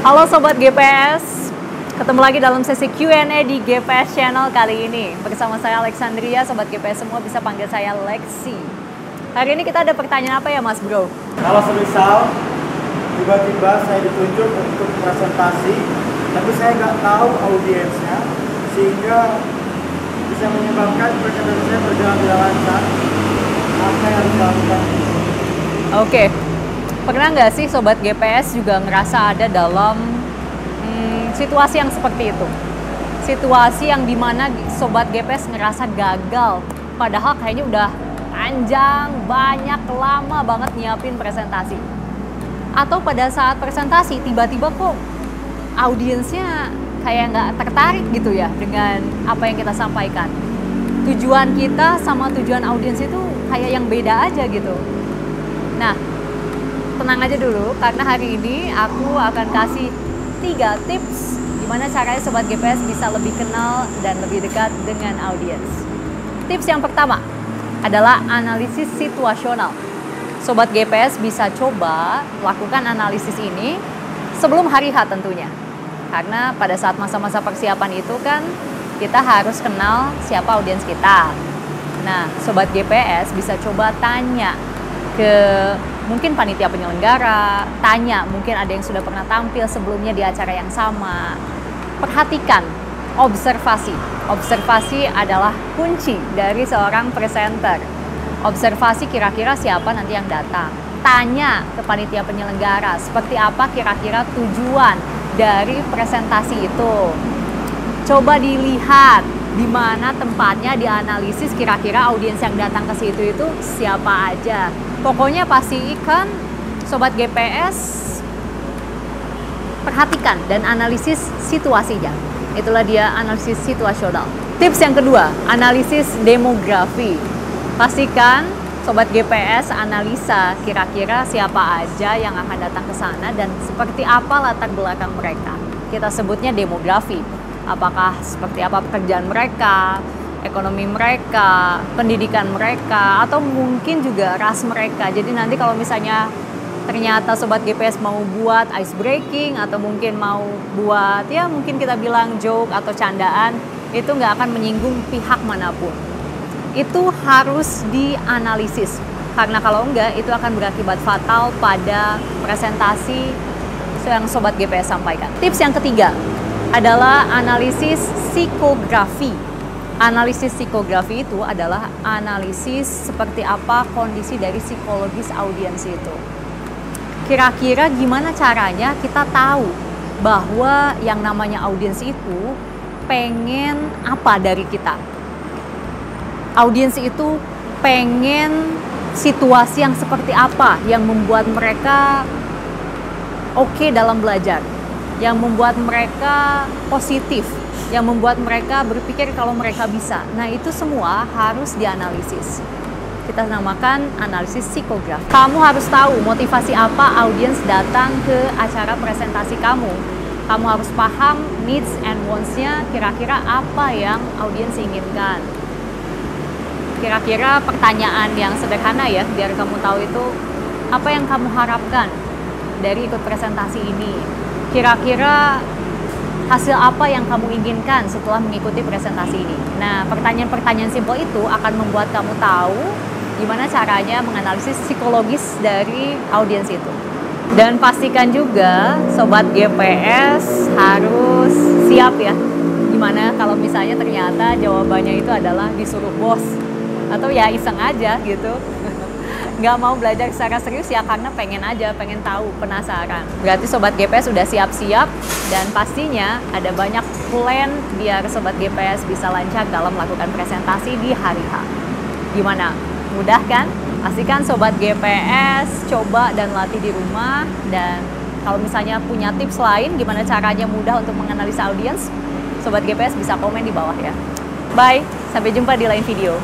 Halo Sobat GPS, ketemu lagi dalam sesi Q&A di GPS Channel kali ini. Bersama saya Alexandria, Sobat GPS semua bisa panggil saya Lexi. Hari ini kita ada pertanyaan apa ya Mas Bro? Kalau semisal tiba-tiba saya ditunjuk untuk presentasi, tapi saya nggak tahu audiensnya, sehingga bisa menyebabkan presentasi saya berjalan tidak lancar, apa yang harus dilakukan? Oke. Pernah nggak sih Sobat GPS juga ngerasa ada dalam situasi yang seperti itu? Situasi yang dimana Sobat GPS ngerasa gagal, padahal kayaknya udah panjang, banyak, lama banget nyiapin presentasi. Atau pada saat presentasi, tiba-tiba kok audiensnya kayak nggak tertarik gitu ya dengan apa yang kita sampaikan. Tujuan kita sama tujuan audiens itu kayak yang beda aja gitu. Nah, tenang aja dulu, karena hari ini aku akan kasih 3 tips gimana caranya Sobat GPS bisa lebih kenal dan lebih dekat dengan audiens. Tips yang pertama adalah analisis situasional. Sobat GPS bisa coba lakukan analisis ini sebelum hari H tentunya. Karena pada saat masa-masa persiapan itu kan kita harus kenal siapa audiens kita. Nah, Sobat GPS bisa coba tanya ke mungkin panitia penyelenggara, tanya mungkin ada yang sudah pernah tampil sebelumnya di acara yang sama. Perhatikan, observasi. Observasi adalah kunci dari seorang presenter. Observasi kira-kira siapa nanti yang datang. Tanya ke panitia penyelenggara, seperti apa kira-kira tujuan dari presentasi itu. Coba dilihat di mana tempatnya, dianalisis kira-kira audiens yang datang ke situ itu siapa aja. Pokoknya pastikan Sobat GPS perhatikan dan analisis situasinya. Itulah dia analisis situasional. Tips yang kedua, analisis demografi. Pastikan Sobat GPS analisa kira-kira siapa aja yang akan datang ke sana dan seperti apa latar belakang mereka. Kita sebutnya demografi. Apakah seperti apa pekerjaan mereka, ekonomi mereka, pendidikan mereka, atau mungkin juga ras mereka. Jadi nanti kalau misalnya ternyata Sobat GPS mau buat ice breaking atau mungkin mau buat ya mungkin kita bilang joke atau candaan, itu nggak akan menyinggung pihak manapun. Itu harus dianalisis, karena kalau enggak itu akan berakibat fatal pada presentasi yang Sobat GPS sampaikan. Tips yang ketiga adalah analisis psikografi. Analisis psikografi itu adalah analisis seperti apa kondisi dari psikologis audiens itu. Kira-kira gimana caranya kita tahu bahwa yang namanya audiens itu pengen apa dari kita. Audiens itu pengen situasi yang seperti apa yang membuat mereka oke dalam belajar, yang membuat mereka positif, yang membuat mereka berpikir kalau mereka bisa. Nah, itu semua harus dianalisis. Kita namakan analisis psikografi. Kamu harus tahu motivasi apa audiens datang ke acara presentasi kamu. Kamu harus paham needs and wants-nya, kira-kira apa yang audiens inginkan. Kira-kira pertanyaan yang sederhana ya, biar kamu tahu itu apa yang kamu harapkan dari ikut presentasi ini. Kira-kira hasil apa yang kamu inginkan setelah mengikuti presentasi ini. Nah, pertanyaan-pertanyaan simpel itu akan membuat kamu tahu gimana caranya menganalisis psikologis dari audiens itu. Dan pastikan juga Sobat GPS harus siap ya. Gimana kalau misalnya ternyata jawabannya itu adalah disuruh bos. Atau ya iseng aja gitu. Nggak mau belajar secara serius ya karena pengen aja, pengen tahu, penasaran. Berarti Sobat GPS sudah siap-siap dan pastinya ada banyak plan biar Sobat GPS bisa lancar dalam melakukan presentasi di hari H. Gimana? Mudah kan? Pastikan Sobat GPS coba dan latih di rumah. Dan kalau misalnya punya tips lain gimana caranya mudah untuk menganalisa audiens, Sobat GPS bisa komen di bawah ya. Bye, sampai jumpa di lain video.